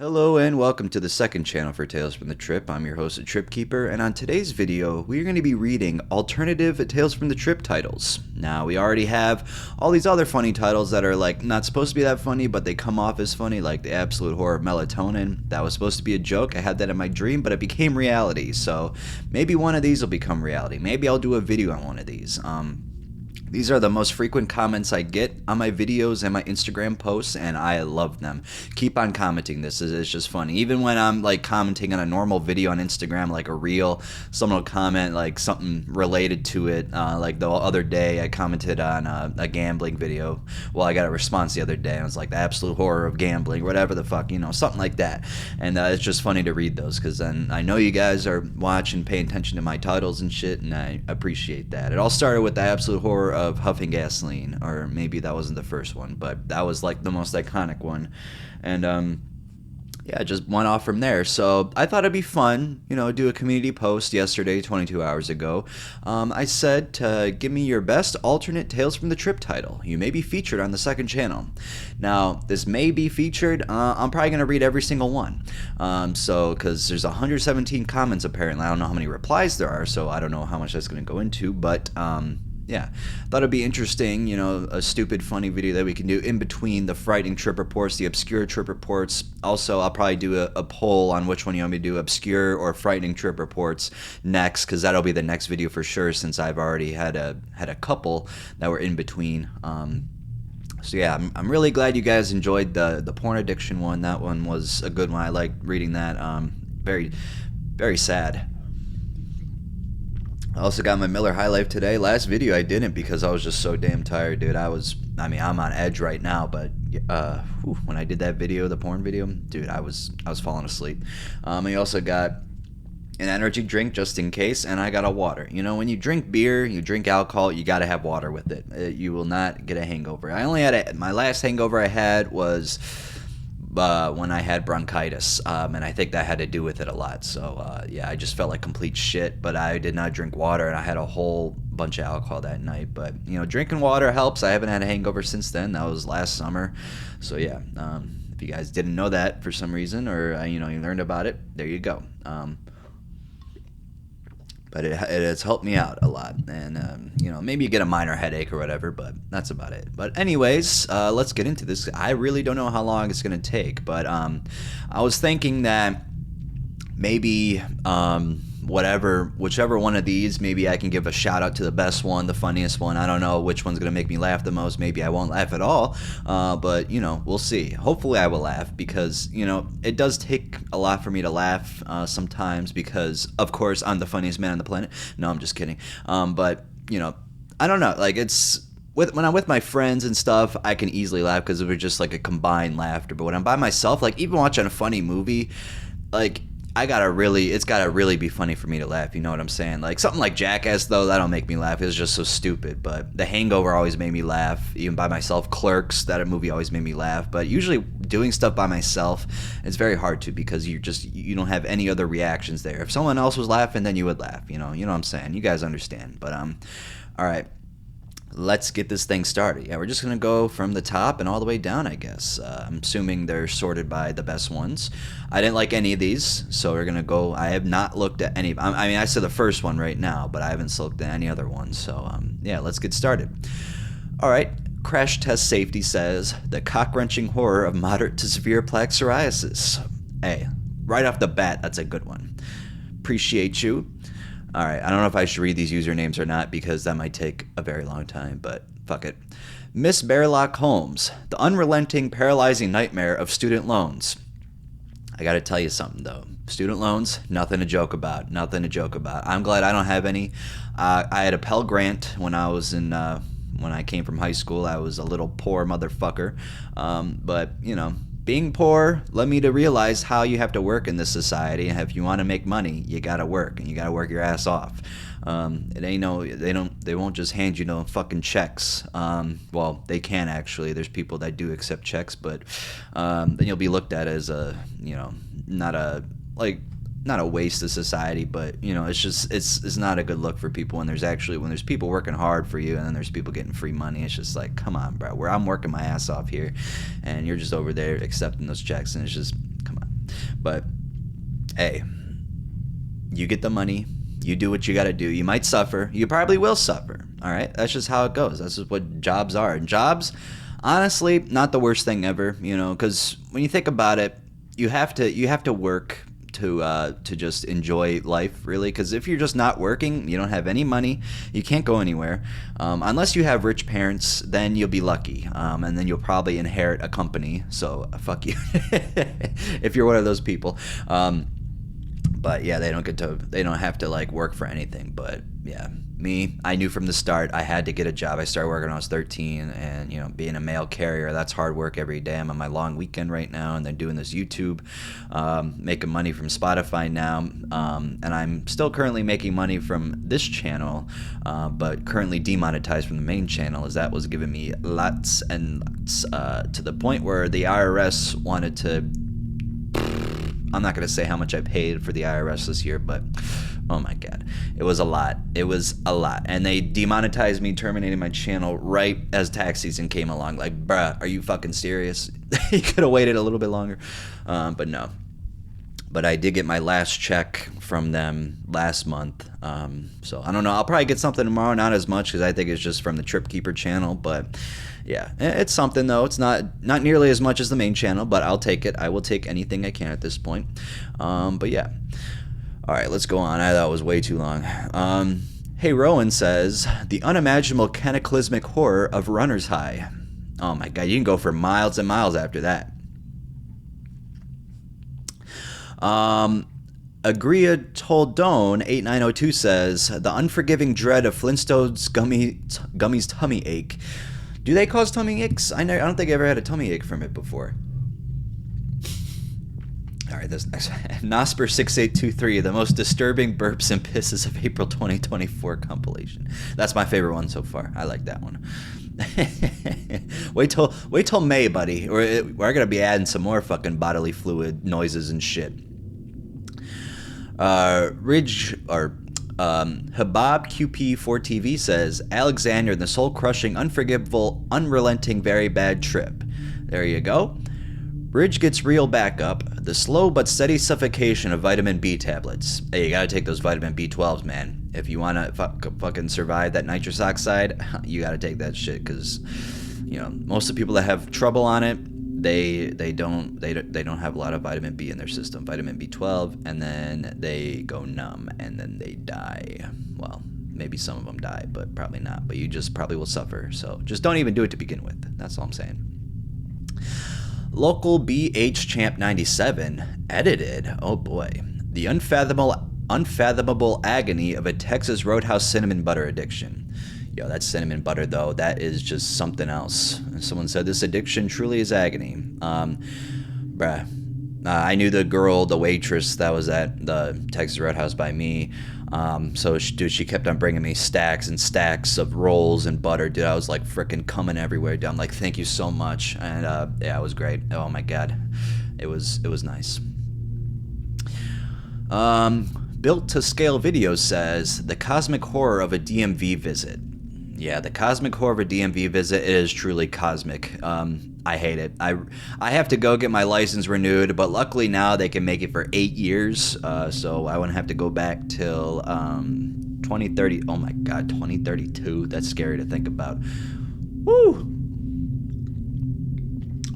Hello and welcome to the second channel for Tales from the Trip. I'm your host, Trip Keeper, and on today's video, we're going to be reading alternative Tales from the Trip titles. Now, we already have all these other funny titles that are like not supposed to be that funny, but they come off as funny, like The Absolute Horror of Melatonin. That was supposed to be a joke. I had that in my dream, but it became reality. So maybe one of these will become reality. Maybe I'll do a video on one of these. These are the most frequent comments I get on my videos and my Instagram posts, and I love them. Keep on commenting. This is just funny. Even when I'm like commenting on a normal video on Instagram, like a reel, someone will comment like something related to it. Like the other day, I commented on a gambling video. Well, I got a response the other day, and it was like the absolute horror of gambling, whatever the fuck, something like that. And it's just funny to read those because then I know you guys are watching, paying attention to my titles and shit, and I appreciate that. It all started with the absolute horror of huffing gasoline, or maybe that wasn't the first one, but that was like the most iconic one. And yeah, just went off from there. So I thought it'd be fun, do a community post yesterday, 22 hours ago. I said to give me your best alternate Tales from the Trip title. You may be featured on the second channel. Now, this may be featured. I'm probably going to read every single one. Because there's 117 comments apparently. I don't know how many replies there are, so I don't know how much that's going to go into, but yeah, thought it'd be interesting, a stupid, funny video that we can do in between the frightening trip reports, the obscure trip reports. Also, I'll probably do a poll on which one you want me to do, obscure or frightening trip reports next, because that'll be the next video for sure, since I've already had a couple that were in between. So yeah, I'm really glad you guys enjoyed the porn addiction one. That one was a good one. I liked reading that. Very, very sad. I also got my Miller High Life today. Last video I didn't because I was just so damn tired, dude. I'm on edge right now, but when I did that video, the porn video, dude, I was falling asleep. I also got an energy drink just in case, and I got a water. When you drink beer, you drink alcohol, you got to have water with it. You will not get a hangover. I only had my last hangover I had was when I had bronchitis, and I think that had to do with it a lot. So yeah, I just felt like complete shit, but I did not drink water, and I had a whole bunch of alcohol that night. But drinking water helps. I haven't had a hangover since then. That was last summer. So yeah, if you guys didn't know that for some reason, or you learned about it, there you go. But it has helped me out a lot, and maybe you get a minor headache or whatever, but that's about it. But anyways, let's get into this. I really don't know how long it's gonna take, but I was thinking that maybe whichever one of these, maybe I can give a shout out to the best one, the funniest one. I don't know which one's gonna make me laugh the most. Maybe I won't laugh at all, but we'll see. Hopefully I will laugh, because it does take a lot for me to laugh sometimes, because of course I'm the funniest man on the planet. No, I'm just kidding. But I don't know, like when I'm with my friends and stuff, I can easily laugh because we're just like a combined laughter. But when I'm by myself, like even watching a funny movie, like it's gotta really be funny for me to laugh. You know what I'm saying? Like something like Jackass, though, that don't make me laugh. It's just so stupid. But The Hangover always made me laugh. Even by myself, Clerks, that movie always made me laugh. But usually doing stuff by myself, it's very hard to, because you don't have any other reactions there. If someone else was laughing, then you would laugh. You know what I'm saying? You guys understand. But all right. Let's get this thing started. Yeah, we're just going to go from the top and all the way down, I guess. I'm assuming they're sorted by the best ones. I didn't like any of these, so we're going to go. I have not looked at any. I said the first one right now, but I haven't looked at any other ones. So, yeah, let's get started. All right. Crash Test Safety says, the cock-wrenching horror of moderate to severe plaque psoriasis. Hey, right off the bat, that's a good one. Appreciate you. All right, I don't know if I should read these usernames or not, because that might take a very long time, but fuck it. Miss Bearlock Holmes, the unrelenting, paralyzing nightmare of student loans. I got to tell you something, though. Student loans, nothing to joke about. Nothing to joke about. I'm glad I don't have any. I had a Pell Grant when I was when I came from high school. I was a little poor motherfucker. But, being poor led me to realize how you have to work in this society. If you want to make money, you gotta work, and you gotta work your ass off. They won't just hand you no fucking checks. Well, they can actually. There's people that do accept checks, but then you'll be looked at as not a waste of society, but it's not a good look for people when there's people working hard for you, and then there's people getting free money. It's just like, come on, bro, I'm working my ass off here, and you're just over there accepting those checks, and it's just, come on. But hey, you get the money, you do what you got to do. You might suffer, you probably will suffer. All right, that's just how it goes. That's just what jobs are. And jobs, honestly, not the worst thing ever, you know, because when you think about it, you have to work to just enjoy life, really, because if you're just not working, you don't have any money, you can't go anywhere, unless you have rich parents. Then you'll be lucky, and then you'll probably inherit a company, so fuck you if you're one of those people. But yeah, they don't have to like work for anything. But yeah, me, I knew from the start I had to get a job. I started working when I was 13, and you know, being a mail carrier, that's hard work every day. I'm on my long weekend right now, and then doing this YouTube, making money from Spotify now, and I'm still currently making money from this channel, but currently demonetized from the main channel, as that was giving me lots and lots, to the point where the IRS wanted to. I'm not going to say how much I paid for the IRS this year, but oh my God, it was a lot. It was a lot. And they demonetized me, terminating my channel right as tax season came along. Like, bruh, are you fucking serious? You could have waited a little bit longer. But no. But I did get my last check from them last month. So I don't know. I'll probably get something tomorrow. Not as much, because I think it's just from the Trip Keeper channel. But yeah, it's something though. It's not nearly as much as the main channel, but I'll take it. I will take anything I can at this point. But yeah. All right, let's go on. I thought it was way too long. Hey, Rowan says, the unimaginable cataclysmic horror of Runner's High. Oh my God, you can go for miles and miles after that. Agria Toldone 8902 says, the unforgiving dread of Flintstone's gummy's tummy ache. Do they cause tummy aches? I don't think I ever had a tummy ache from it before. All right, this next Nosper 6823, the most disturbing burps and pisses of April 2024 compilation. That's my favorite one so far. I like that one. wait till May, buddy. We're gonna be adding some more fucking bodily fluid noises and shit. Habab QP4TV says, Alexander, the soul-crushing, unforgivable, unrelenting, very bad trip. There you go. Bridge gets real backup. The slow but steady suffocation of vitamin B tablets. Hey, you gotta take those vitamin B12s, man. If you wanna fucking survive that nitrous oxide, you gotta take that shit, because you know, most of the people that have trouble on it, they don't have a lot of vitamin B in their system, vitamin B12, and then they go numb and then they die. Well, maybe some of them die, but probably not. But you just probably will suffer. So just don't even do it to begin with. That's all I'm saying. Local BH Champ 97 edited. Oh boy, the unfathomable agony of a Texas Roadhouse cinnamon butter addiction. Yo, that cinnamon butter, though, that is just something else. Someone said this addiction truly is agony. I knew the girl, the waitress that was at the Texas Roadhouse by me. So she kept on bringing me stacks and stacks of rolls and butter. Dude, I was like freaking coming everywhere. Dude, I'm like, thank you so much. And yeah, it was great. Oh my God, it was nice. Built to Scale Video says, the cosmic horror of a DMV visit. Yeah, the cosmic horror of a DMV visit, it is truly cosmic. I hate it. I have to go get my license renewed, but luckily now they can make it for 8 years, so I wouldn't have to go back till 2030. Oh my God, 2032. That's scary to think about. Woo!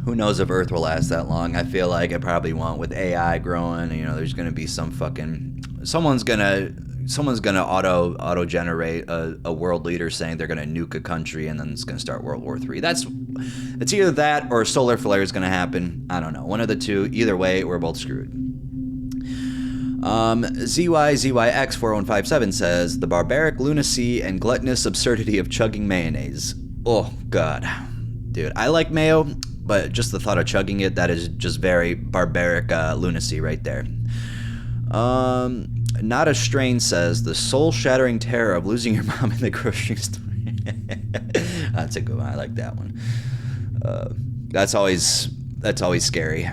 Who knows if Earth will last that long? I feel like it probably won't. With AI growing, you know, there's gonna be some fucking someone's gonna auto generate a world leader saying they're gonna nuke a country, and then it's gonna start World War III. It's either that or a solar flare is gonna happen. I don't know, one of the two. Either way, we're both screwed. ZYZYX4157 says, the barbaric lunacy and gluttonous absurdity of chugging mayonnaise. Oh God, dude, I like mayo, but just the thought of chugging it, that is just very barbaric lunacy right there. Not a Strain says, the soul-shattering terror of losing your mom in the grocery store. That's a good one. I like that one. That's always scary.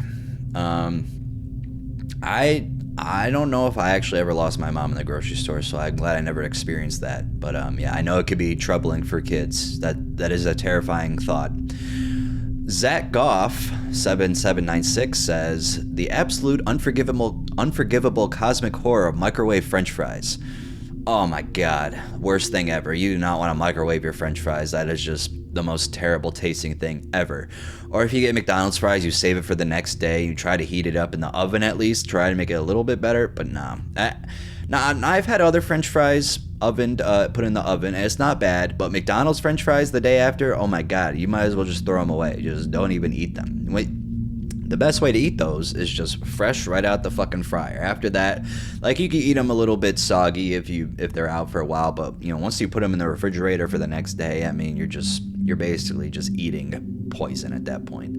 I don't know if I actually ever lost my mom in the grocery store, so I'm glad I never experienced that. But yeah, I know it could be troubling for kids. That is a terrifying thought. Zach Goff 7796 says the absolute unforgivable cosmic horror of microwave French fries. Oh my god, worst thing ever. You do not want to microwave your French fries. That is just the most terrible tasting thing ever. Or if you get McDonald's fries, you save it for the next day. You try to heat it up in the oven at least. Try to make it a little bit better, but nah. I've had other French fries put in the oven, and it's not bad. But McDonald's French fries the day after, oh my god, you might as well just throw them away. Just don't even eat them. The best way to eat those is just fresh right out the fucking fryer. After that, like, you can eat them a little bit soggy if they're out for a while, but you know, once you put them in the refrigerator for the next day, I mean, you're basically just eating poison at that point.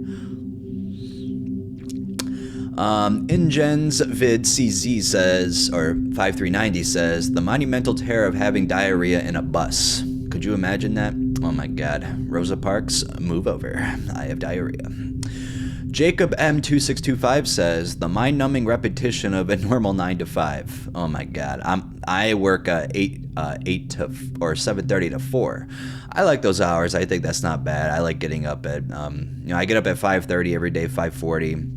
InGen's Vid CZ says, or 5390 says, the monumental terror of having diarrhea in a bus. Could you imagine that? Oh my god. Rosa Parks, move over. I have diarrhea. Jacob M2625 says, the mind-numbing repetition of a normal 9 to 5. Oh my god. I work 8 to or 7:30 to 4. I like those hours. I think that's not bad. I like getting up at I get up at 5:30 every day, 5:40.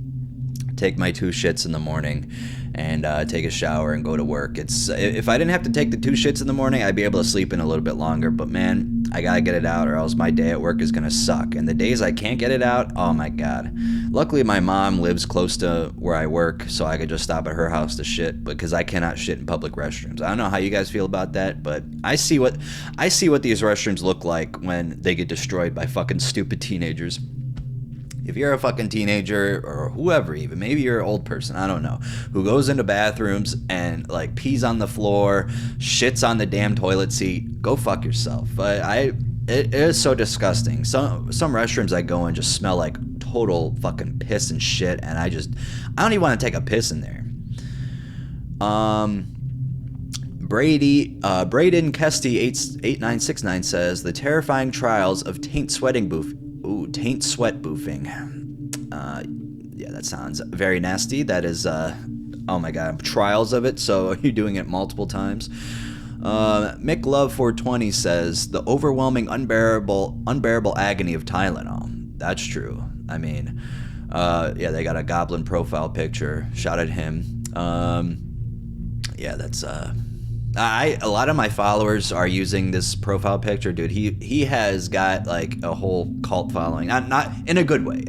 Take my 2 shits in the morning and take a shower and go to work. If I didn't have to take the 2 shits in the morning, I'd be able to sleep in a little bit longer, but man, I gotta get it out or else my day at work is gonna suck. And the days I can't get it out, oh my god. Luckily my mom lives close to where I work, so I could just stop at her house to shit, because I cannot shit in public restrooms. I don't know how you guys feel about that, but I see what these restrooms look like when they get destroyed by fucking stupid teenagers. If you're a fucking teenager, or whoever even, maybe you're an old person, I don't know, who goes into bathrooms and like pees on the floor, shits on the damn toilet seat, go fuck yourself. It is so disgusting. Some restrooms I go in just smell like total fucking piss and shit, and I don't even want to take a piss in there. Braden Kesty 8969 says, the terrifying trials of taint sweat boofing. Yeah, that sounds very nasty. That is, oh my god, trials of it, so you're doing it multiple times. Mick Love 420 says, the overwhelming, unbearable agony of Tylenol. That's true. I mean, yeah, they got a goblin profile picture. Shout at him. Yeah, that's, a lot of my followers are using this profile picture, dude. He has got like a whole cult following, not in a good way,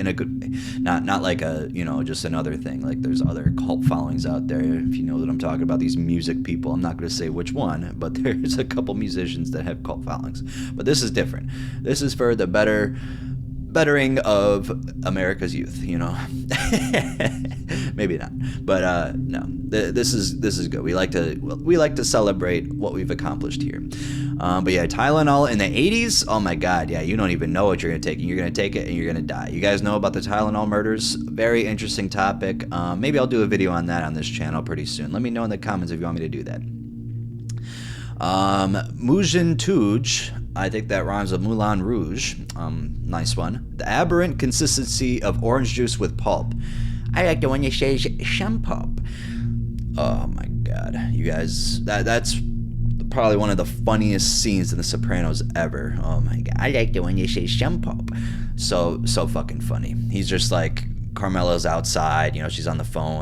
not like a, just another thing. Like, there's other cult followings out there, if you know what I'm talking about, these music people. I'm not going to say which one, but there's a couple musicians that have cult followings. But this is different. This is for the bettering of America's youth, maybe not, but no, this is good. We like to celebrate what we've accomplished here. But yeah, Tylenol in the 80s, oh my god, yeah, you don't even know what you're gonna take. You're gonna take it and you're gonna die. You guys know about the Tylenol murders? Very interesting topic. Maybe I'll do a video on that on this channel pretty soon. Let me know in the comments if you want me to do that. Mujin Tuj, I think that rhymes with Moulin Rouge. Nice one. The aberrant consistency of orange juice with pulp. I like the one you say shampoo. Oh my god, you guys, that's probably one of the funniest scenes in The Sopranos ever. Oh my god, I like the one you say shampoo. So fucking funny. He's just like, Carmela's outside, she's on the phone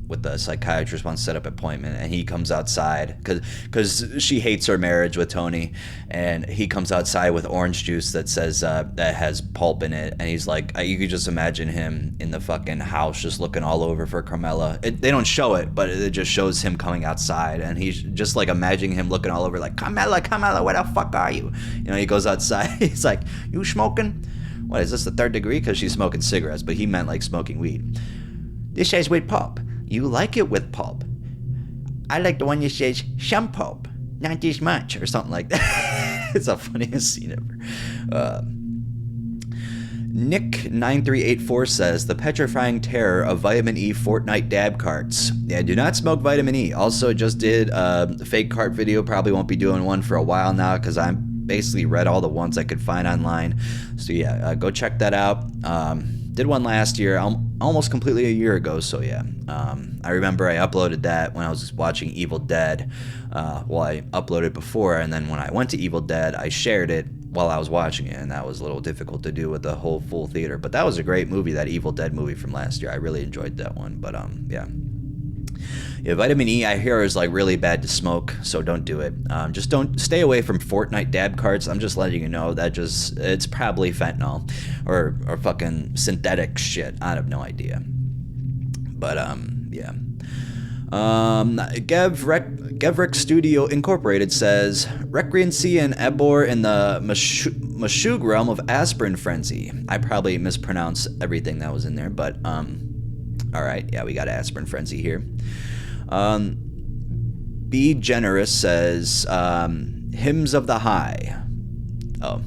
with the psychiatrist, wants to set up an appointment, and he comes outside because she hates her marriage with Tony, and he comes outside with orange juice that says that has pulp in it, and he's like, you could just imagine him in the fucking house just looking all over for Carmela. They don't show it, but it just shows him coming outside, and he's just like imagining him looking all over like, Carmela, where the fuck are you? He goes outside, he's like, you smoking? What is this, the 3rd degree? Because she's smoking cigarettes, but he meant like smoking weed. This says with pulp. You like it with pulp. I like the one that says some pulp, not this much, or something like that. It's the funniest scene ever. Nick9384 says, the petrifying terror of vitamin E Fortnite dab carts. Yeah, do not smoke vitamin E. Also, just did a fake cart video. Probably won't be doing one for a while now because I'm basically read all the ones I could find online. So yeah, go check that out. Did one last year, almost completely a year ago. So yeah, I remember I uploaded that when I was watching Evil Dead. Well, I uploaded before, and then when I went to Evil Dead, I shared it, while I was watching it, and that was a little difficult to do with the whole full theater. But that was a great movie, that Evil Dead movie from last year. I really enjoyed that one. But yeah. Yeah, vitamin E, I hear, is like really bad to smoke, so don't do it. Just don't stay away from Fortnite dab carts. I'm just letting you know that it's probably fentanyl or fucking synthetic shit. I have no idea. But yeah. Gevrek Studio Incorporated says recreancy and ebor in the Mashug realm of aspirin frenzy. I probably mispronounced everything that was in there, but all right, yeah, we got aspirin frenzy here. Be Generous says hymns of the high. Oh.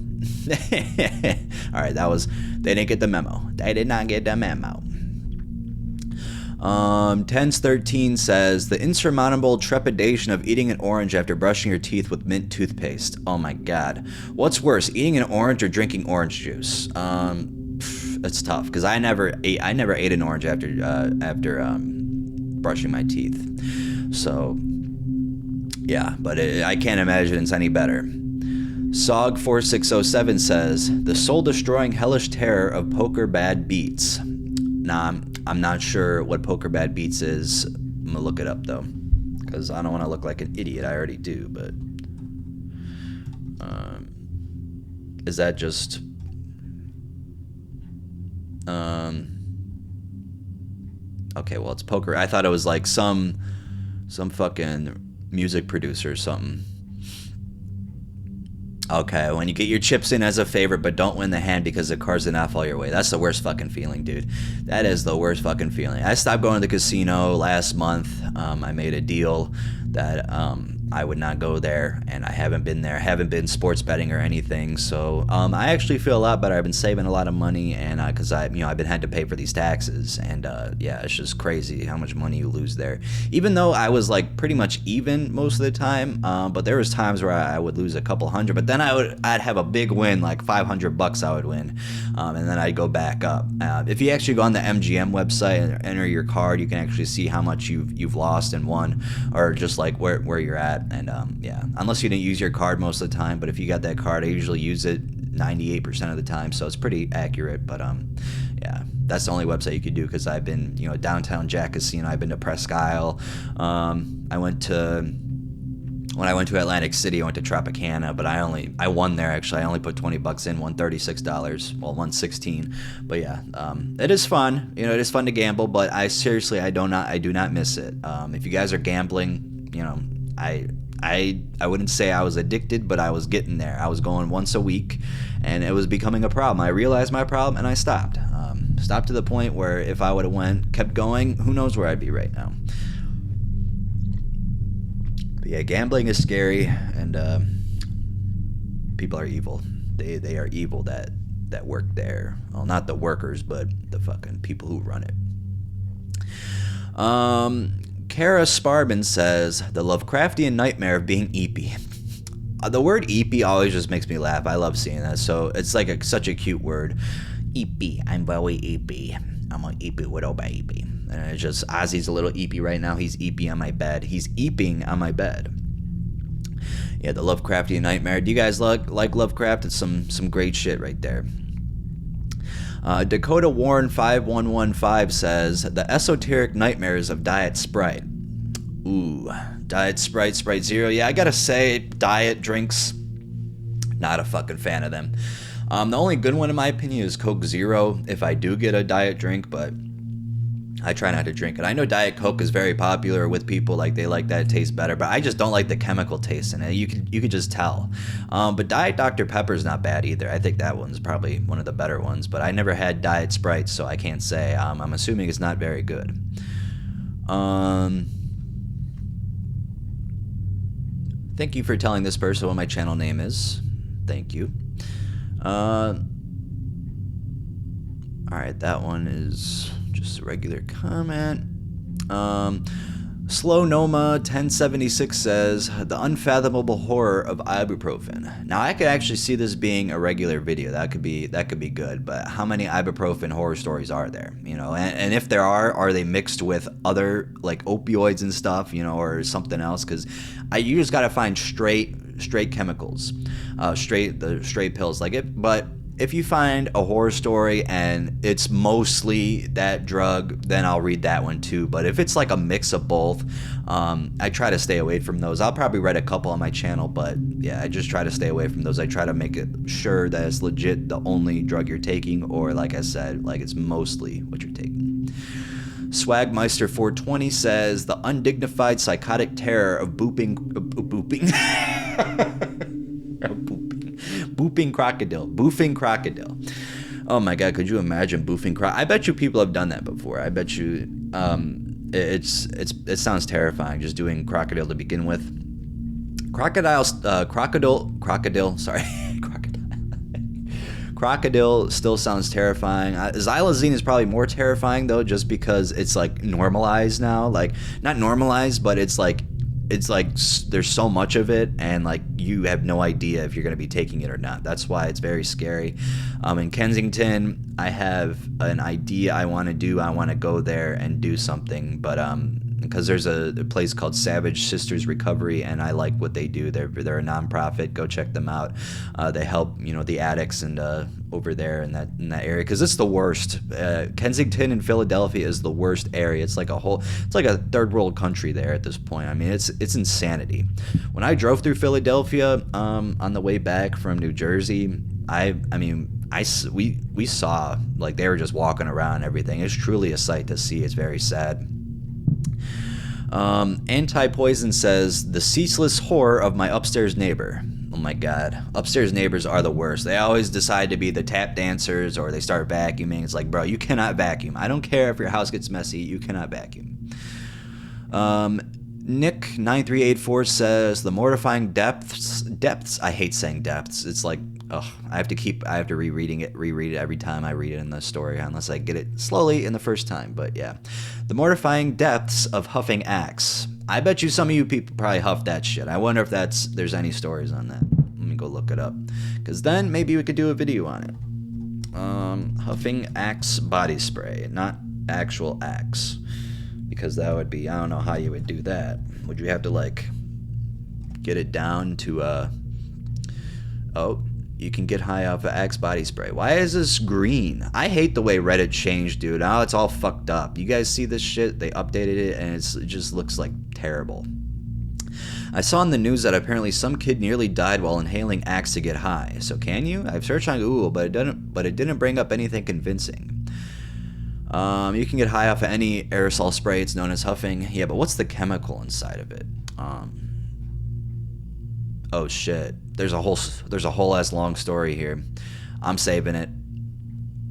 All right, they didn't get the memo. They did not get the memo. Tens 13 says the insurmountable trepidation of eating an orange after brushing your teeth with mint toothpaste. Oh my god, what's worse, eating an orange or drinking orange juice? It's tough because I never ate an orange after brushing my teeth. So yeah, but I can't imagine it's any better. Sog 4607 says the soul destroying hellish terror of poker bad beats. Nah, I'm not sure what poker bad beats is. I'm gonna look it up though, because I don't want to look like an idiot. I already do, but is that just okay, well, it's poker. I thought it was like some fucking music producer or something. Okay, when you get your chips in as a favorite but don't win the hand because the cards did not fall your way. That's the worst fucking feeling, dude. That is the worst fucking feeling. I stopped going to the casino last month. I made a deal that I would not go there, and I haven't been there. I haven't been sports betting or anything. So I actually feel a lot better. I've been saving a lot of money, and because I've been had to pay for these taxes, and yeah, it's just crazy how much money you lose there. Even though I was like pretty much even most of the time, but there was times where I would lose a couple hundred, but then I'd have a big win, like $500 I would win, and then I'd go back up. If you actually go on the MGM website and enter your card, you can actually see how much you've lost and won, or just like where you're at. And yeah, unless you didn't use your card most of the time, but if you got that card, I usually use it 98% of the time, so it's pretty accurate. But yeah, that's the only website you could do, because I've been downtown Jack Casino, I've been to Presque Isle, when I went to Atlantic City, I went to Tropicana, but I won there actually. I only put $20 in, won $36, well, won $16. But yeah, it is fun. It is fun to gamble, but I do not miss it. If you guys are gambling, I wouldn't say I was addicted, but I was getting there. I was going once a week, and it was becoming a problem. I realized my problem, and I stopped. Stopped to the point where if I would have kept going, who knows where I'd be right now. But yeah, gambling is scary, and people are evil. They are evil that work there. Well, not the workers, but the fucking people who run it. Kara Sparbin says, the Lovecraftian nightmare of being eepy. The word eepy always just makes me laugh. I love seeing that. So it's like such a cute word. Eepy. I'm very eepy. I'm an eepy little baby. And it's just, Ozzy's a little eepy right now. He's eepy on my bed. He's eeping on my bed. Yeah, the Lovecraftian nightmare. Do you guys like Lovecraft? It's some great shit right there. Dakota Warren 5115 says, the esoteric nightmares of Diet Sprite. Ooh, Diet Sprite, Sprite Zero. Yeah, I gotta say, diet drinks, not a fucking fan of them. The only good one in my opinion is Coke Zero if I do get a diet drink, but I try not to drink it. I know Diet Coke is very popular with people, like they like that it tastes better, but I just don't like the chemical taste in it. You could just tell. But Diet Dr. Pepper is not bad either. I think that one's probably one of the better ones, but I never had Diet Sprite, so I can't say. I'm assuming it's not very good. Thank you for telling this person what my channel name is. Thank you. Alright, that one is just a regular comment. Slow Noma 1076 says the unfathomable horror of ibuprofen. Now I could actually see this being a regular video. That could be good. But how many ibuprofen horror stories are there? You know, and if there are they mixed with other like opioids and stuff? You know, or something else? Because you just gotta find straight chemicals, straight pills like it. But if you find a horror story and it's mostly that drug, then I'll read that one too. But if it's like a mix of both, I try to stay away from those. I'll probably read a couple on my channel, but yeah, I just try to stay away from those. I try to make it sure that it's legit the only drug you're taking, or like I said, like it's mostly what you're taking. Swagmeister 420 says the undignified psychotic terror of booping crocodile. Oh my god, could you imagine boofing crocodile? I bet you people have done that before. I bet you it sounds terrifying just doing crocodile to begin with. Crocodile still sounds terrifying. Xylazine is probably more terrifying though, just because it's like normalized now. Like not normalized, but it's like there's so much of it, and like you have no idea if you're going to be taking it or not. That's why it's very scary. In Kensington, I have an idea I want to do. I want to go there and do something, but because there's a place called Savage Sisters Recovery, and I like what they do. They're a nonprofit. Go check them out. They help the addicts and over there in that area, because it's the worst. Kensington and Philadelphia is the worst area. It's like a third world country there at this point. I mean, it's insanity. When I drove through Philadelphia on the way back from New Jersey, we saw like they were just walking around and everything. It's truly a sight to see. It's very sad. Anti-Poison says the ceaseless horror of my upstairs neighbor. Oh my god, upstairs neighbors are the worst. They always decide to be the tap dancers, or they start vacuuming. It's like, bro, you cannot vacuum. I don't care if your house gets messy, you cannot vacuum. Nick9384 says the mortifying depths. I hate saying depths. It's like, I have to reread it every time I read it in the story, unless I get it slowly in the first time. But yeah, the mortifying depths of huffing axe. I bet you some of you people probably huff that shit. I wonder if there's any stories on that. Let me go look it up, because then maybe we could do a video on it. Huffing axe body spray, not actual axe, because that would be, I don't know how you would do that. Would you have to like get it down to you can get high off of Axe body spray. Why is this green? I hate the way Reddit changed, dude. Now it's all fucked up. You guys see this shit? They updated it, and it just looks like terrible. I saw in the news that apparently some kid nearly died while inhaling Axe to get high. So can you? I've searched on Google, but it didn't bring up anything convincing. You can get high off of any aerosol spray. It's known as huffing. Yeah, but what's the chemical inside of it? Oh shit. There's a whole ass long story here. I'm saving it.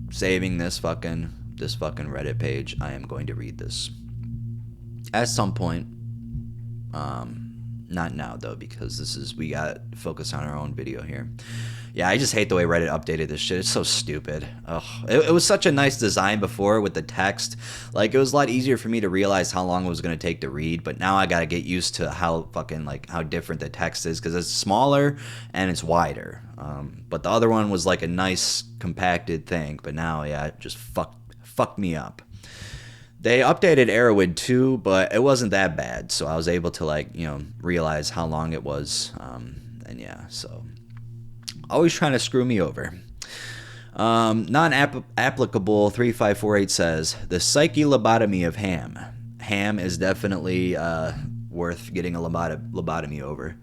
Saving this fucking Reddit page. I am going to read this at some point. Not now though, because we got to focus on our own video here. Yeah, I just hate the way Reddit updated this shit. It's so stupid. Ugh. It was such a nice design before with the text. Like, it was a lot easier for me to realize how long it was going to take to read, but now I got to get used to how different the text is, because it's smaller and it's wider. But the other one was like a nice compacted thing, but now, yeah, it just fucked me up. They updated Arrowwood too, but it wasn't that bad, so I was able to realize how long it was. And yeah, so always trying to screw me over. Non-applicable 3548 says the psyche lobotomy of Ham. Ham is definitely worth getting a lobotomy over.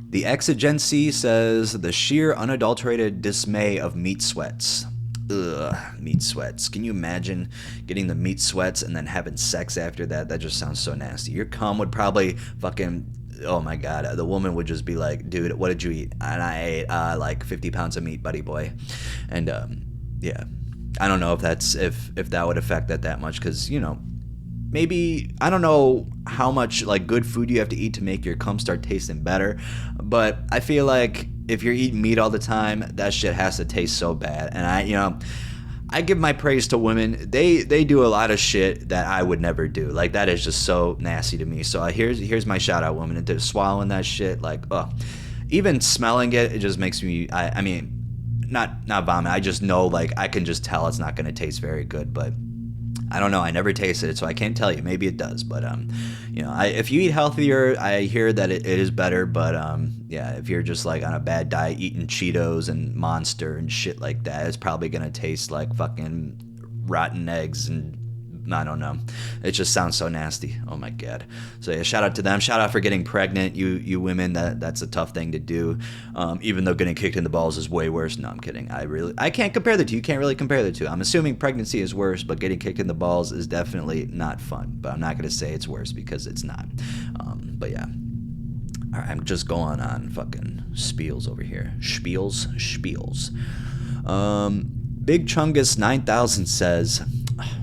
The Exigency says the sheer unadulterated dismay of meat sweats. Ugh, meat sweats. Can you imagine getting the meat sweats and then having sex after that? That just sounds so nasty. Your cum would probably fucking, oh my god, the woman would just be like, dude, what did you eat? And I ate like 50 pounds of meat, buddy boy. And yeah, I don't know if that would affect that much, because maybe, I don't know how much like good food you have to eat to make your cum start tasting better, but I feel like if you're eating meat all the time, that shit has to taste so bad. And I give my praise to women. They do a lot of shit that I would never do. Like, that is just so nasty to me. So here's my shout out, women. And swallowing that shit, like, even smelling it, it just makes me. I mean, not vomit. I just know, like, I can just tell it's not gonna taste very good. But I don't know. I never tasted it, so I can't tell you. Maybe it does, but you know, if you eat healthier, I hear that it is better. But yeah, if you're just like on a bad diet, eating Cheetos and Monster and shit like that, it's probably gonna taste like fucking rotten eggs and I don't know. It just sounds so nasty. Oh my god. So yeah, shout out to them. Shout out for getting pregnant, you women. That's a tough thing to do. Even though getting kicked in the balls is way worse. No, I'm kidding. I can't compare the two. You can't really compare the two. I'm assuming pregnancy is worse, but getting kicked in the balls is definitely not fun. But I'm not gonna say it's worse because it's not. But yeah. All right, I'm just going on fucking spiels over here. Spiels. Big Chungus 9000 says,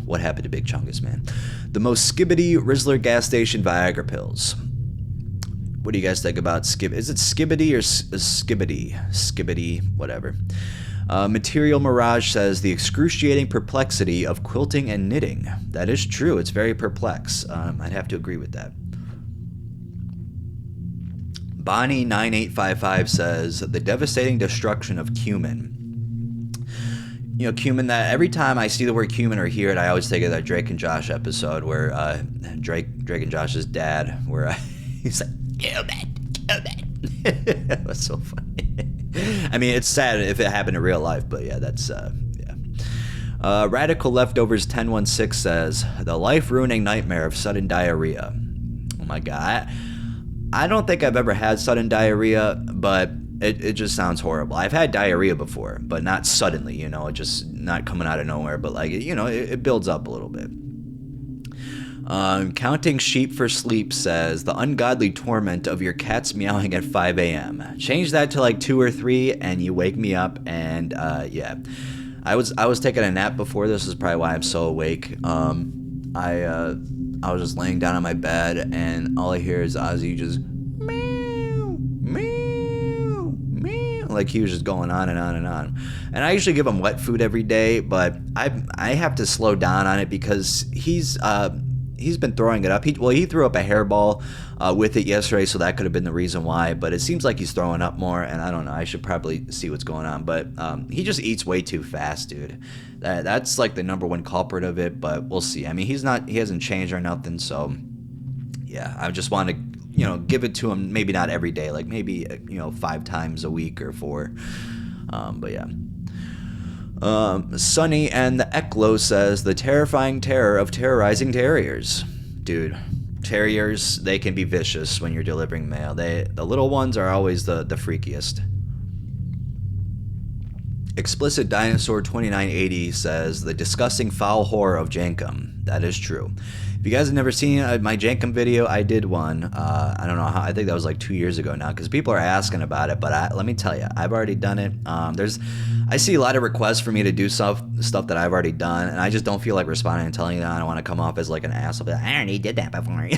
what happened to Big Chungus, man? The most skibbity Rizzler gas station Viagra pills. What do you guys think about Is it skibbity or skibbity? Skibbity, whatever. Material Mirage says, the excruciating perplexity of quilting and knitting. That is true. It's very perplex. I'd have to agree with that. Bonnie9855 says, the devastating destruction of cumin. You know, cumin, that every time I see the word cumin or hear it, I always think of that Drake and Josh episode where Drake and Josh's dad, where he's like, cumin. That's so funny. I mean, it's sad if it happened in real life, but yeah, that's, yeah. Radical Leftovers 1016 says, the life-ruining nightmare of sudden diarrhea. Oh my god. I don't think I've ever had sudden diarrhea, but it just sounds horrible. I've had diarrhea before, but not suddenly, you know, it just not coming out of nowhere, but like, you know, it builds up a little bit. Counting Sheep for Sleep says, the ungodly torment of your cats meowing at 5 a.m. Change that to like 2 or 3 and you wake me up, and yeah. I was taking a nap before this is probably why I'm so awake. I was just laying down on my bed, and all I hear is Ozzy just meow, meow, meow. Like, he was just going on and on and on. And I usually give him wet food every day, but I have to slow down on it because he's been throwing it up. He threw up a hairball with it yesterday, so that could have been the reason why. But it seems like he's throwing up more, and I don't know. I should probably see what's going on. But he just eats way too fast, dude. That's like the number one culprit of it. But we'll see. I mean, he hasn't changed or nothing. So yeah, I just want to, you know, give it to him. Maybe not every day, like maybe 5 times a week or 4. But yeah. Sunny and the Eklo says, the terrifying terror of terrorizing terriers. Dude, terriers, they can be vicious when you're delivering mail. The little ones are always the freakiest. Explicit Dinosaur 2980 says, the disgusting foul horror of Jankum. That is true. If you guys have never seen my Jankum video, I did one. I don't know how. I think that was like 2 years ago now, because people are asking about it. But let me tell you, I've already done it. I see a lot of requests for me to do stuff that I've already done, and I just don't feel like responding and telling you that. I don't want to come off as like an asshole. Like, I already did that before.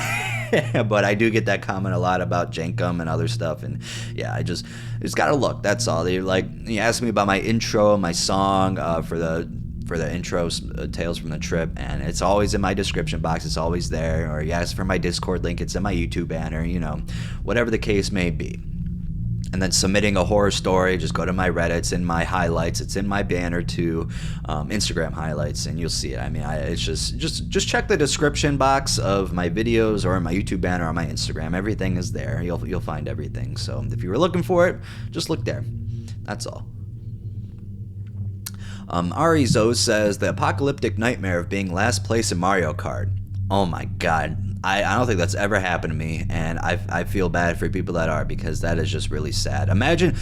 But I do get that comment a lot about Jankum and other stuff, and yeah, it's gotta look. That's all. You asked me about my intro, my song for the intro, Tales from the Trip, and it's always in my description box. It's always there. Or you ask for my Discord link, it's in my YouTube banner, whatever the case may be. And then submitting a horror story, just go to my Reddit. It's in my highlights. It's in my banner too, Instagram highlights, and you'll see it. I mean, it's just check the description box of my videos or my YouTube banner or my Instagram. Everything is there. You'll find everything. So if you were looking for it, just look there. That's all. Ari Zoe says, the apocalyptic nightmare of being last place in Mario Kart. Oh my god. I don't think that's ever happened to me, and I feel bad for people that are, because that is just really sad. Imagine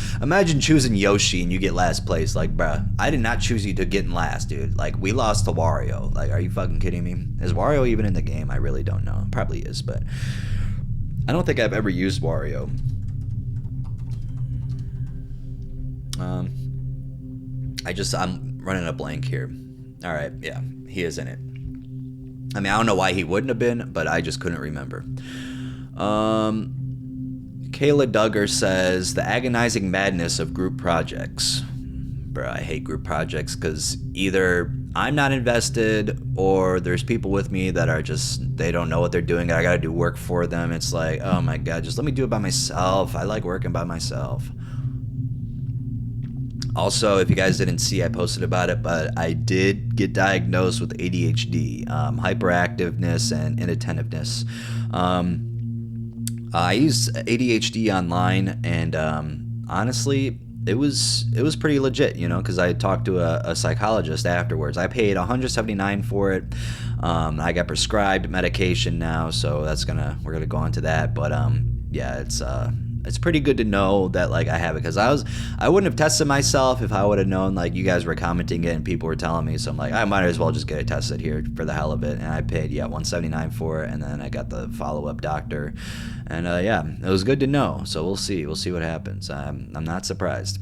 choosing Yoshi and you get last place. Like, bruh, I did not choose you to get in last, dude. Like, we lost to Wario. Like, are you fucking kidding me? Is Wario even in the game? I really don't know. Probably is, but I don't think I've ever used Wario. I'm running a blank here. All right, yeah, he is in it. I mean, I don't know why he wouldn't have been, but I just couldn't remember. Kayla Duggar says, the agonizing madness of group projects. bro, I hate group projects because either I'm not invested or there's people with me that are just, they don't know what they're doing. I gotta do work for them. It's like, oh my god, just let me do it by myself. I like working by myself. Also, if you guys didn't see, I posted about it, but I did get diagnosed with ADHD, hyperactiveness and inattentiveness. I used ADHD online, and honestly, it was pretty legit, you know, because I talked to a psychologist afterwards. I paid $179 for it. I got prescribed medication now, so we're gonna go on to that. But yeah, it's pretty good to know that like I have it, because I wouldn't have tested myself if I would have known like you guys were commenting it and people were telling me. So I'm like, I might as well just get it tested here for the hell of it. And I paid $179 for it, and then I got the follow-up doctor, and yeah, it was good to know. So we'll see what happens. I'm not surprised.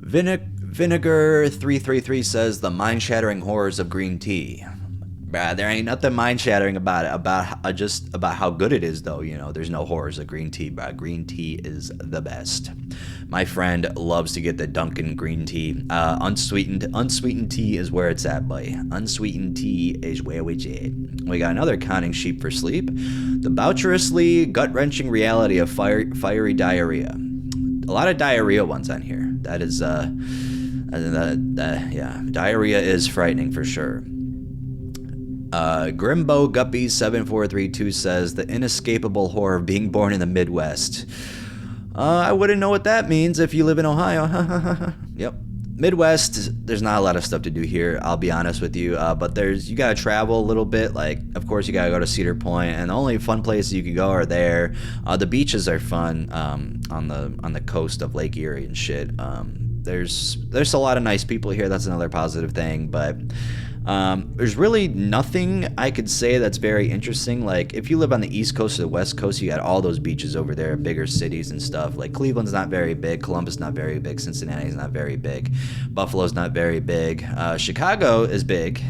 Vinegar 333 says the mind-shattering horrors of green tea. Bruh, there ain't nothing mind-shattering about it, just about how good it is, though. You know, there's no horrors of green tea, bruh. Green tea is the best. My friend loves to get the Dunkin' green tea. Unsweetened tea is where it's at, boy. Unsweetened tea is where it's at. We got another conning sheep for sleep. The boucherously gut-wrenching reality of fiery diarrhea. A lot of diarrhea ones on here. That is, yeah, diarrhea is frightening for sure. Grimbo Guppy 7432 says the inescapable horror of being born in the Midwest. I wouldn't know what that means if you live in Ohio. Yep. Midwest, there's not a lot of stuff to do here, I'll be honest with you, but you gotta travel a little bit. Like, of course you gotta go to Cedar Point, and the only fun places you can go are there. The beaches are fun on the coast of Lake Erie and shit. There's a lot of nice people here. That's another positive thing, but there's really nothing I could say that's very interesting. Like, if you live on the East Coast or the West Coast, you got all those beaches over there, bigger cities and stuff. Like, Cleveland's not very big, Columbus not very big, Cincinnati's not very big, Buffalo's not very big, Chicago is big,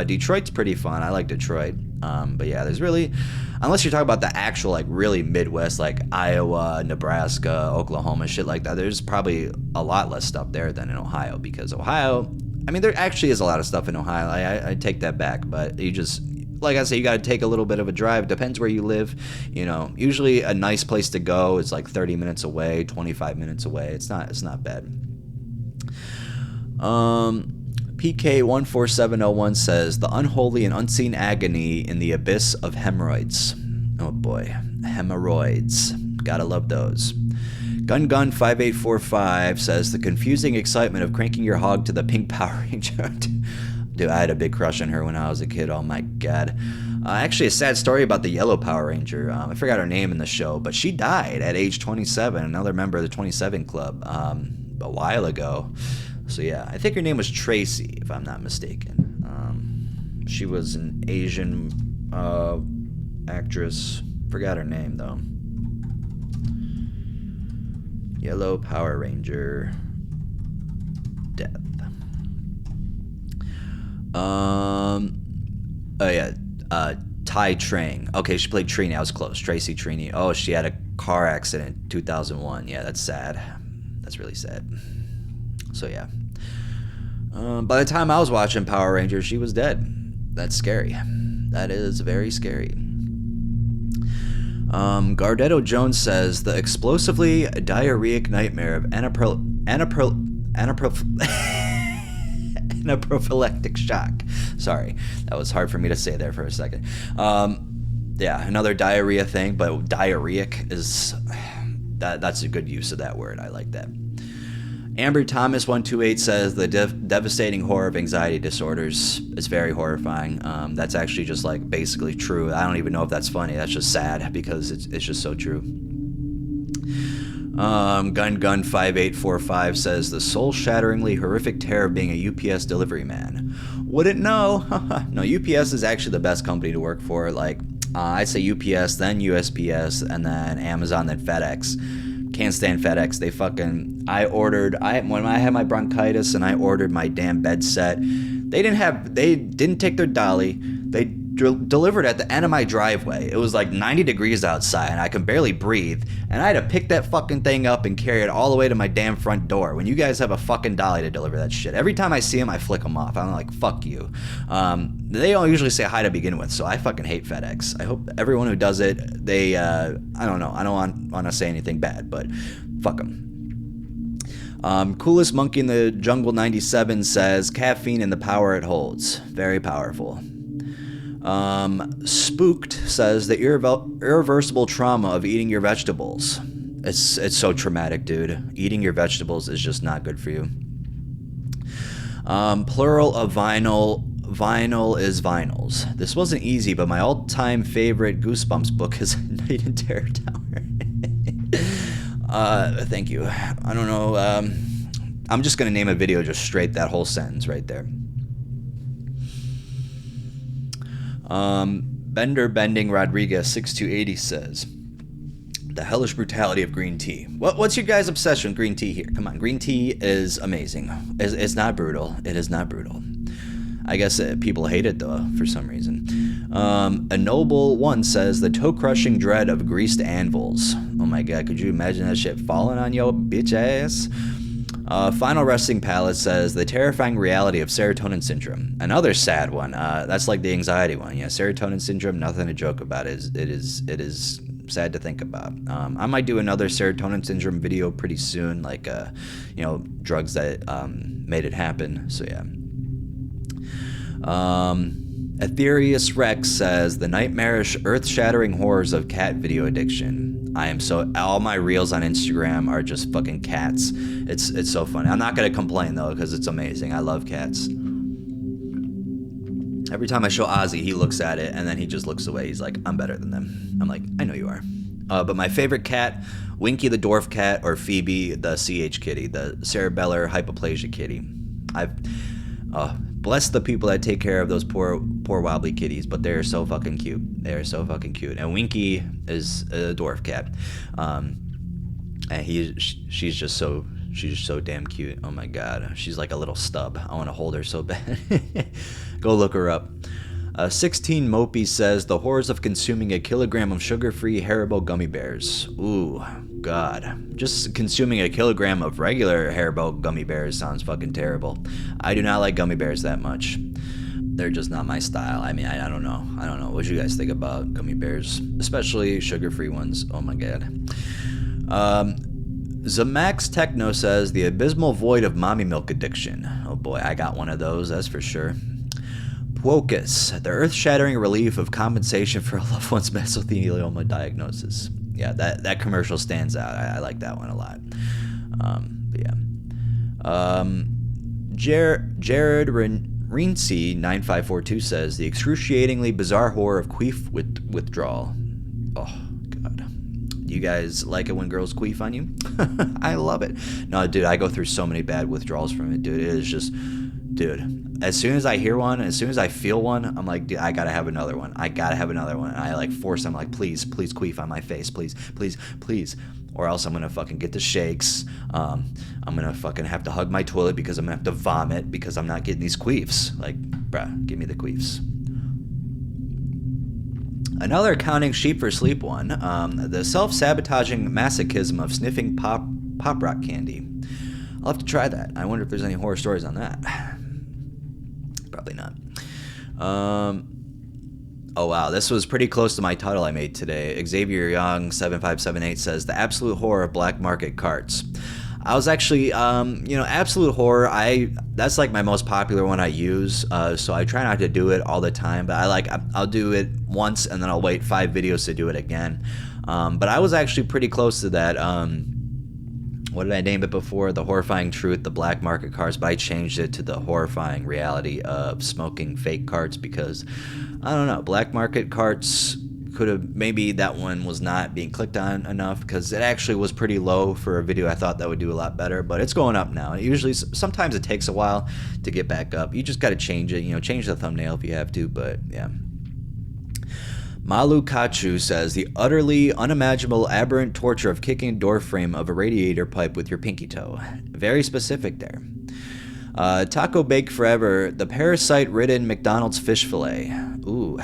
Detroit's pretty fun. I like Detroit. But yeah, there's really, unless you're talking about the actual like really Midwest, like Iowa, Nebraska, Oklahoma, shit like that, there's probably a lot less stuff there than in Ohio, because Ohio, I mean, there actually is a lot of stuff in Ohio. I take that back, but you just, like I say, you got to take a little bit of a drive. Depends where you live. You know, usually a nice place to go is like 30 minutes away, 25 minutes away. It's not bad. PK14701 says the unholy and unseen agony in the abyss of hemorrhoids. Oh boy, hemorrhoids. Gotta love those. Gun5845 says the confusing excitement of cranking your hog to the pink Power Ranger. Dude, I had a big crush on her when I was a kid. Oh my god. Actually, a sad story about the yellow Power Ranger. I forgot her name in the show, but she died at age 27. Another member of the 27 Club a while ago. So yeah, I think her name was Tracy, if I'm not mistaken. She was an Asian actress. Forgot her name though. Yellow Power Ranger death. Oh yeah, Tai Trang. Okay, she played Trini. I was close. Tracy Trini. Oh, she had a car accident in 2001. Yeah, that's sad. That's really sad. So yeah. By the time I was watching Power Rangers, she was dead. That's scary. That is very scary. Gardetto Jones says the explosively diarrheic nightmare of anaphylactic shock. Sorry, that was hard for me to say there for a second. Yeah, another diarrhea thing, but diarrheic is that's a good use of that word. I like that. Amber Thomas 128 says the devastating horror of anxiety disorders is very horrifying. That's actually just like basically true. I don't even know if that's funny. That's just sad because it's just so true. Gun 5845 says the soul-shatteringly horrific terror of being a UPS delivery man. Wouldn't know. No, UPS is actually the best company to work for. Like I'd say UPS, then USPS, and then Amazon, then FedEx. Can't stand FedEx. They fucking, when I had my bronchitis and I ordered my damn bed set, they didn't take their dolly. They delivered at the end of my driveway. It was like 90 degrees outside and I can barely breathe, and I had to pick that fucking thing up and carry it all the way to my damn front door. When you guys have a fucking dolly to deliver that shit, every time I see them I flick them off. I'm like, fuck you. They don't usually say hi to begin with, so I fucking hate FedEx. I hope everyone who does it, they I don't know, I don't want to say anything bad, but fuck them. Coolest Monkey in the Jungle 97 says, caffeine and the power it holds. Very powerful. Spooked says, the irreversible trauma of eating your vegetables. It's so traumatic, dude. Eating your vegetables is just not good for you. Plural of vinyl. Vinyl is vinyls. This wasn't easy, but my all-time favorite Goosebumps book is Night in Terror Tower. Thank you. I don't know. I'm just gonna name a video just straight that whole sentence right there. Bender Bending Rodriguez 6280 says, the hellish brutality of green tea. What's your guys' obsession with green tea here? Come on, green tea is amazing. It's not brutal. It is not brutal. I guess people hate it though for some reason. A Noble One says, the toe-crushing dread of greased anvils. Oh my god, could you imagine that shit falling on your bitch ass? Final Resting Palette says, the terrifying reality of serotonin syndrome. Another sad one. That's like the anxiety one. Yeah, serotonin syndrome, nothing to joke about. It is sad to think about. I might do another serotonin syndrome video pretty soon, like drugs that made it happen. So yeah. Aetherius Rex says, the nightmarish, earth-shattering horrors of cat video addiction. All my reels on Instagram are just fucking cats. It's so funny. I'm not gonna complain though, because it's amazing. I love cats. Every time I show Ozzy, he looks at it and then he just looks away. He's like, I'm better than them. I'm like, I know you are. But my favorite cat, Winky the dwarf cat, or Phoebe the CH kitty, the cerebellar hypoplasia kitty. Bless the people that take care of those poor wobbly kitties, but they're so fucking cute. They're so fucking cute. And Winky is a dwarf cat, and she's just so damn cute. Oh my god, she's like a little stub. I want to hold her so bad. Go look her up. 16 Mopey says, the horrors of consuming a kilogram of sugar-free Haribo gummy bears. Ooh, god. Just consuming a kilogram of regular Haribo gummy bears sounds fucking terrible. I do not like gummy bears that much. They're just not my style. I mean, I don't know. I don't know. What do you guys think about gummy bears? Especially sugar-free ones. Oh my god. Zamax Techno says, the abysmal void of mommy milk addiction. Oh boy, I got one of those, that's for sure. Pwocus, the earth-shattering relief of compensation for a loved one's mesothelioma diagnosis. Yeah, that commercial stands out. I like that one a lot. But yeah. Jared Rincy 9542 says, the excruciatingly bizarre horror of queef withdrawal. Oh god. You guys like it when girls queef on you? I love it. No, dude, I go through so many bad withdrawals from it, dude. It is just, dude. As soon as I hear one, as soon as I feel one, I'm like, dude, I gotta have another one. I gotta have another one. And I like force them, like, please queef on my face, please, or else I'm gonna fucking get the shakes. I'm gonna fucking have to hug my toilet because I'm gonna have to vomit because I'm not getting these queefs. Like, bruh, give me the queefs. Another counting sheep for sleep one. The self-sabotaging masochism of sniffing pop rock candy. I'll have to try that. I wonder if there's any horror stories on that. Probably not. Oh wow, this was pretty close to my title I made today. Xavier Young 7578 says, the absolute horror of black market carts. I was actually, absolute horror, that's like my most popular one I use, so I try not to do it all the time, but I'll do it once and then I'll wait 5 videos to do it again. But I was actually pretty close to that. What did I name it before? The Horrifying Truth, the Black Market Carts, but I changed it to the Horrifying Reality of Smoking Fake Carts because, I don't know, Black Market Carts could have, maybe that one was not being clicked on enough because it actually was pretty low for a video I thought that would do a lot better, but it's going up now. Usually, sometimes it takes a while to get back up. You just got to change it, change the thumbnail if you have to, but yeah. Malu Kachu says, the utterly unimaginable aberrant torture of kicking a door frame of a radiator pipe with your pinky toe. Very specific there. Taco Bake Forever, the parasite-ridden McDonald's fish fillet. Ooh,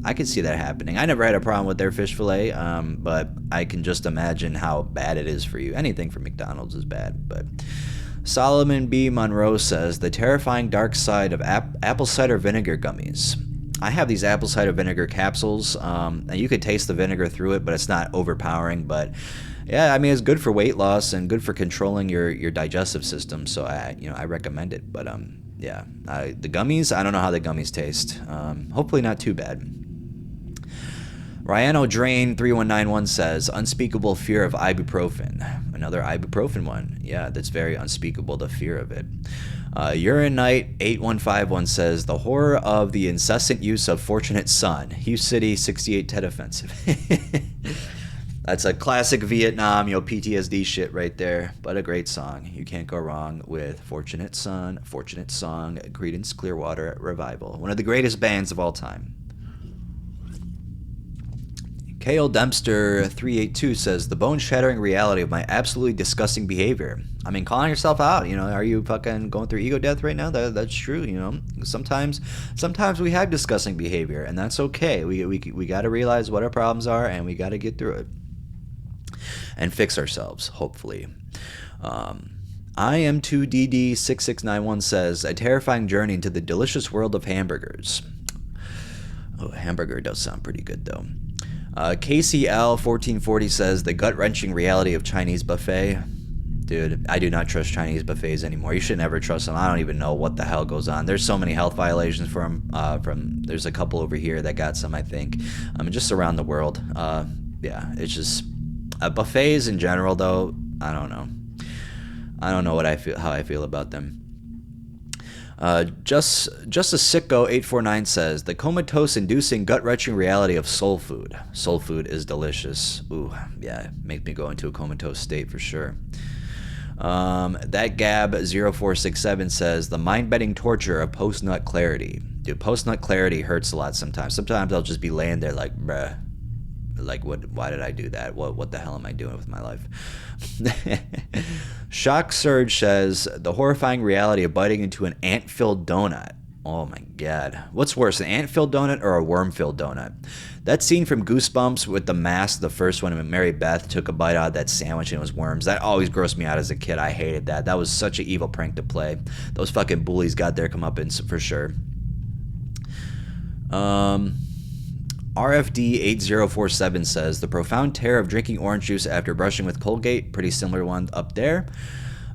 I could see that happening. I never had a problem with their fish fillet, but I can just imagine how bad it is for you. Anything from McDonald's is bad, but... Solomon B. Monroe says, the terrifying dark side of apple cider vinegar gummies. I have these apple cider vinegar capsules, and you could taste the vinegar through it, but it's not overpowering. But yeah, I mean, it's good for weight loss and good for controlling your digestive system. So I recommend it. But yeah, the gummies, I don't know how the gummies taste. Hopefully not too bad. Ryano Drain 3191 says, unspeakable fear of ibuprofen. Another ibuprofen one. Yeah, that's very unspeakable, the fear of it. Urine Knight 8151 says, the horror of the incessant use of Fortunate Son. Hughes City 68 Tet Offensive. That's a classic Vietnam, PTSD shit right there. But a great song. You can't go wrong with Fortunate Son, Fortunate Song, Creedence Clearwater Revival. One of the greatest bands of all time. Kale Dempster 382 says, the bone-shattering reality of my absolutely disgusting behavior. I mean, calling yourself out, are you fucking going through ego death right now? That's true, Sometimes we have disgusting behavior, and that's okay. We got to realize what our problems are, and we got to get through it and fix ourselves, hopefully. IM2DD6691 says, a terrifying journey into the delicious world of hamburgers. Oh, hamburger does sound pretty good, though. KCL1440 says, the gut-wrenching reality of Chinese buffet. Dude, I do not trust Chinese buffets anymore. You should never trust them. I don't even know what the hell goes on. There's so many health violations from there's a couple over here that got some, I think. Just around the world. Yeah, it's just buffets in general, though. I don't know. I don't know how I feel about them. Just a Sicko 849 says, the comatose-inducing gut-wrenching reality of soul food. Soul food is delicious. Ooh, yeah, make me go into a comatose state for sure. That Gab 0467 says, the mind-bending torture of post-nut clarity. Dude, post-nut clarity hurts a lot sometimes. Sometimes I'll just be laying there like, bruh. Like, why did I do that? What the hell am I doing with my life? Shock Surge says, the horrifying reality of biting into an ant-filled donut. Oh my god. What's worse, an ant-filled donut or a worm-filled donut? That scene from Goosebumps with the mask, the first one, when Mary Beth took a bite out of that sandwich and it was worms. That always grossed me out as a kid. I hated that. That was such an evil prank to play. Those fucking bullies got their comeuppance for sure. RFD8047 says, the profound terror of drinking orange juice after brushing with Colgate. Pretty similar one up there.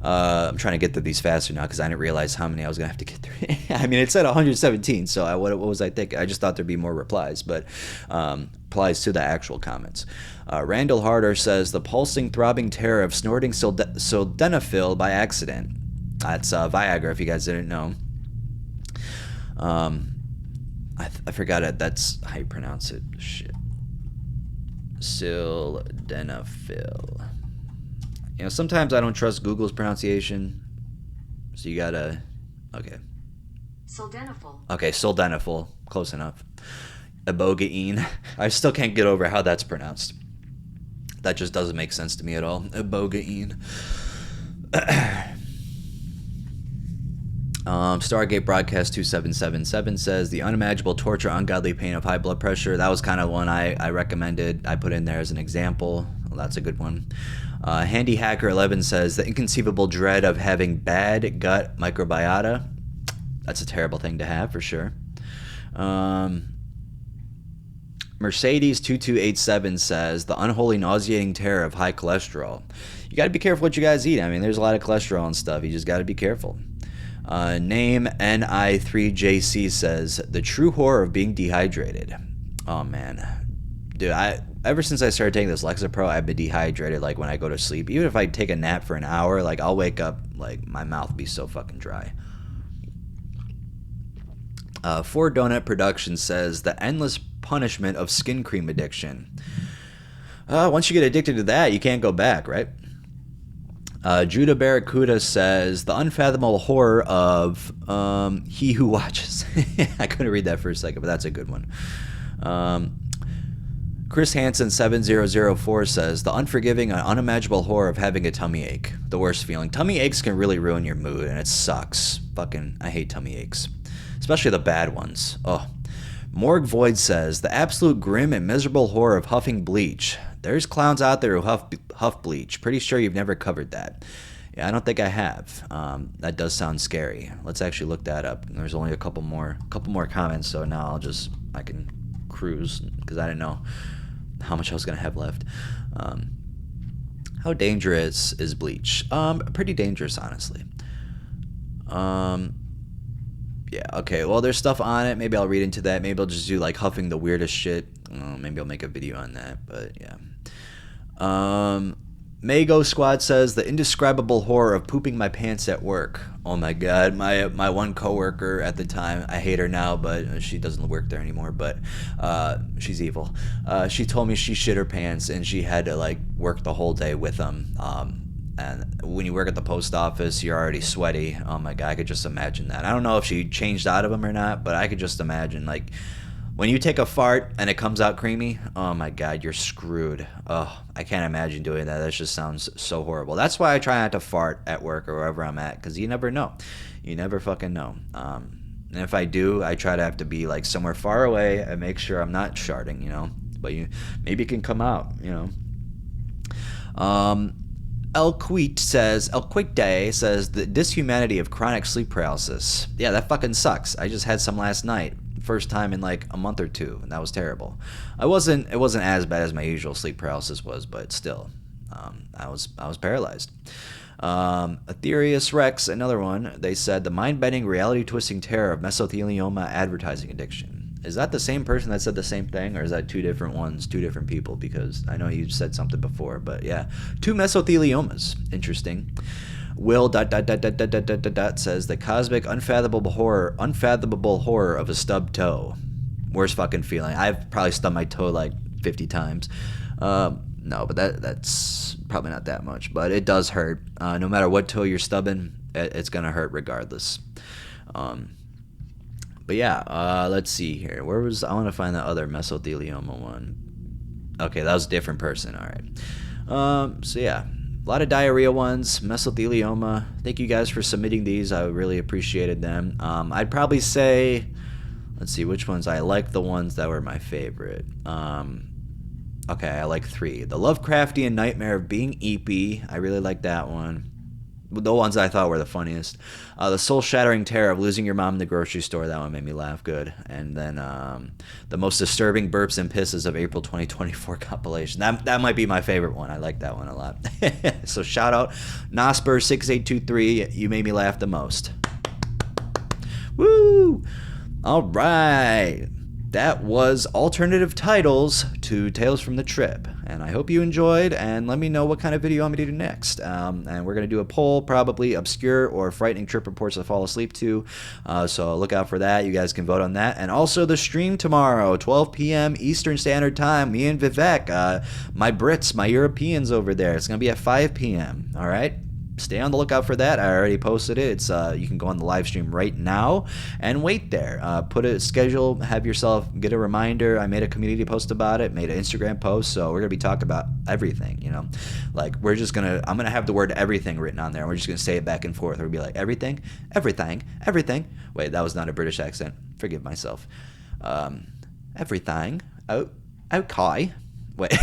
I'm trying to get through these faster now because I didn't realize how many I was going to have to get through. I mean, it said 117, so what was I thinking? I just thought there'd be more replies, but replies to the actual comments. Randall Harder says, the pulsing, throbbing terror of snorting sildenafil by accident. That's Viagra, if you guys didn't know. I forgot it. That's how you pronounce it. Shit. Sildenafil. Sometimes I don't trust Google's pronunciation. So you gotta... Okay. Sildenafil. Okay, sildenafil. Close enough. Ibogaine. I still can't get over how that's pronounced. That just doesn't make sense to me at all. Ibogaine. Stargate Broadcast 2777 says, the unimaginable torture, ungodly pain of high blood pressure. That was kind of one I recommended. I put in there as an example. Well, that's a good one. Handy Hacker 11 says, the inconceivable dread of having bad gut microbiota. That's a terrible thing to have for sure. Mercedes 2287 says, the unholy nauseating terror of high cholesterol. You got to be careful what you guys eat. I mean, there's a lot of cholesterol and stuff. You just got to be careful. Name NI3JC says, the true horror of being dehydrated. Oh man, dude, ever since I started taking this Lexapro, I've been dehydrated. Like when I go to sleep, even if I take a nap for an hour, like I'll wake up like my mouth be so fucking dry. 4 Donut Production says, the endless punishment of skin cream addiction. Once you get addicted to that, you can't go back, right? Judah Barracuda says, the unfathomable horror of he who watches. I couldn't read that for a second, but that's a good one. Chris Hansen 7004 says, the unforgiving and unimaginable horror of having a tummy ache. The worst feeling. Tummy aches can really ruin your mood, and it sucks. Fucking, I hate tummy aches. Especially the bad ones. Oh. Morgue Void says, the absolute grim and miserable horror of huffing bleach. There's clowns out there who huff bleach. Pretty sure you've never covered that. Yeah, I don't think I have. That does sound scary. Let's actually look that up. There's only a couple more comments, so now I can cruise, because I didn't know how much I was going to have left. How dangerous is bleach? Pretty dangerous, honestly. Yeah, okay, well, there's stuff on it. Maybe I'll read into that. Maybe I'll just do, like, huffing the weirdest shit. Maybe I'll make a video on that, but yeah. Mago Squad says, the indescribable horror of pooping my pants at work. Oh my god, my one coworker at the time, I hate her now, but she doesn't work there anymore, but she's evil. She told me she shit her pants and she had to like work the whole day with them. And when you work at the post office, you're already sweaty. Oh my god, I could just imagine that. I don't know if she changed out of them or not, but I could just imagine, like, when you take a fart and it comes out creamy, oh my god, you're screwed. Oh, I can't imagine doing that. That just sounds so horrible. That's why I try not to fart at work or wherever I'm at, because you never know. You never fucking know. And if I do, I try to have to be like somewhere far away and make sure I'm not sharting, you know. But maybe it can come out, you know. Elquite says, the dishumanity of chronic sleep paralysis. Yeah, that fucking sucks. I just had some last night. First time in like a month or two, and that was terrible. It wasn't as bad as my usual sleep paralysis was, but still, I was paralyzed. Aetherius Rex, another one. They said, the mind-bending, reality-twisting terror of mesothelioma advertising addiction. Is that the same person that said the same thing, or is that two different ones, two different people? Because I know you said something before, but yeah, 2 mesotheliomas. Interesting. Will ... says, the cosmic unfathomable horror of a stubbed toe. Worst fucking feeling. I've probably stubbed my toe like 50 times. No, but that's probably not that much, but it does hurt. No matter what toe you're stubbing, it's gonna hurt regardless. But yeah, let's see here. I want to find that other mesothelioma one. Okay, that was a different person. All right. So yeah. A lot of diarrhea ones, mesothelioma. Thank you guys for submitting these. I really appreciated them. I'd probably say, let's see, which ones? I like the ones that were my favorite. Okay, I like 3. The Lovecraftian Nightmare of Being Eepy. I really like that one. The ones I thought were the funniest. The soul-shattering terror of losing your mom in the grocery store. That one made me laugh good. And then the most disturbing burps and pisses of April 2024 compilation. That might be my favorite one. I like that one a lot. So shout out Nosper6823. You made me laugh the most. Woo! All right. That was alternative titles to Tales from the Trip, and I hope you enjoyed, and let me know what kind of video I'm going to do next. And we're going to do a poll, probably obscure or frightening trip reports to fall asleep to, so look out for that. You guys can vote on that. And also the stream tomorrow, 12 p.m. Eastern Standard Time, me and Vivek, my Brits, my Europeans over there. It's going to be at 5 p.m., all right? Stay on the lookout for that. I already posted it. It's you can go on the live stream right now and wait there. Put a schedule, have yourself get a reminder. I made a community post about it, made an Instagram post, so we're gonna be talking about everything, you know. Like I'm gonna have the word everything written on there, and we're just gonna say it back and forth. We're gonna be like everything, everything, everything. Wait, that was not a British accent. Forgive myself. Everything. Oh, okay. Wait.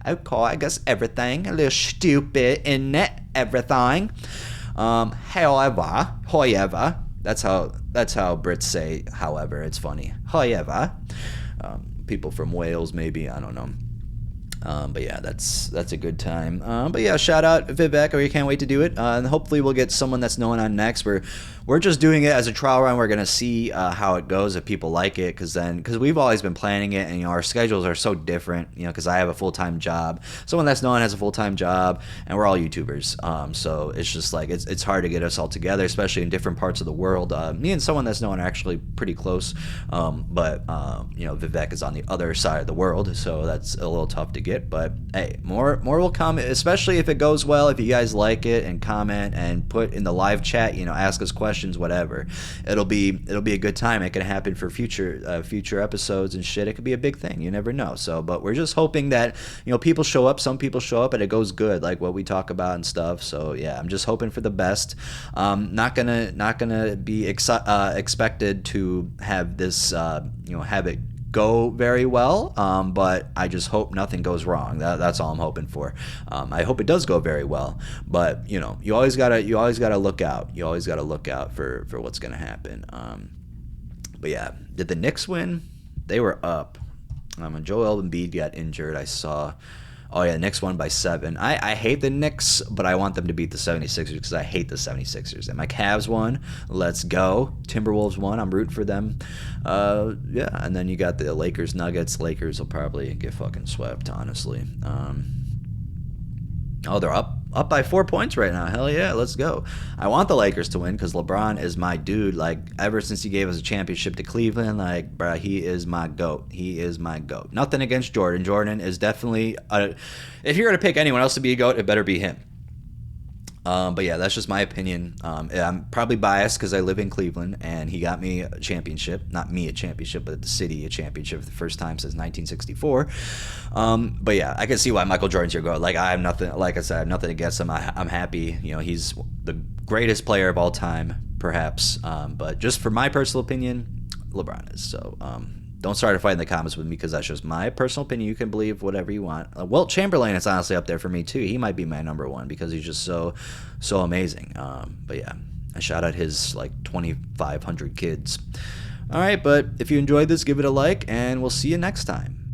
Okay, I guess everything. A little stupid, isn't it? Everything. However. That's how Brits say however. It's funny. However. People from Wales, maybe. I don't know. But yeah, that's a good time. But yeah, shout out Vivek. We can't wait to do it. And hopefully we'll get someone that's known on next. We're just doing it as a trial run. We're gonna see how it goes, if people like it, because we've always been planning it, and our schedules are so different. Because I have a full-time job, someone that's known has a full-time job, and we're all YouTubers. So it's just like it's hard to get us all together, especially in different parts of the world. Me and someone that's known are actually pretty close, but Vivek is on the other side of the world, so that's a little tough to get. it. But hey, more will come, especially if it goes well. If you guys like it and comment and put in the live chat, ask us questions, whatever. It'll be a good time. It can happen for future episodes and shit. It could be a big thing. You never know. So, but we're just hoping that people show up. Some people show up and it goes good, like what we talk about and stuff. So yeah, I'm just hoping for the best. Not gonna be expected to have this have it go very well, but I just hope nothing goes wrong. That's all I'm hoping for. I hope it does go very well, but you always gotta look out. You always gotta look out for what's gonna happen. But yeah, did the Knicks win? They were up. Joel Embiid got injured. I saw. Oh, yeah, the Knicks won by 7. I hate the Knicks, but I want them to beat the 76ers because I hate the 76ers. And my Cavs won. Let's go. Timberwolves won. I'm rooting for them. Yeah, and then you got the Lakers, Nuggets. Lakers will probably get fucking swept, honestly. Oh, they're up by 4 points right now. Hell yeah, let's go. I want the Lakers to win because LeBron is my dude. Like, ever since he gave us a championship to Cleveland, like, bruh, he is my GOAT. He is my GOAT. Nothing against Jordan. Jordan is definitely if you're going to pick anyone else to be a GOAT, it better be him. But yeah, that's just my opinion. I'm probably biased because I live in Cleveland and he got me a championship. Not me a championship, but the city a championship for the first time since 1964. But yeah, I can see why Michael Jordan's your GOAT. Like, I have nothing, like I said, I have nothing against him. I'm happy. He's the greatest player of all time, perhaps. But just for my personal opinion, LeBron is. So, don't start a fight in the comments with me because that's just my personal opinion. You can believe whatever you want. Wilt Chamberlain is honestly up there for me too. He might be my number one because he's just so amazing. But yeah, I shout out his like 2,500 kids. All right, but if you enjoyed this, give it a like, and we'll see you next time.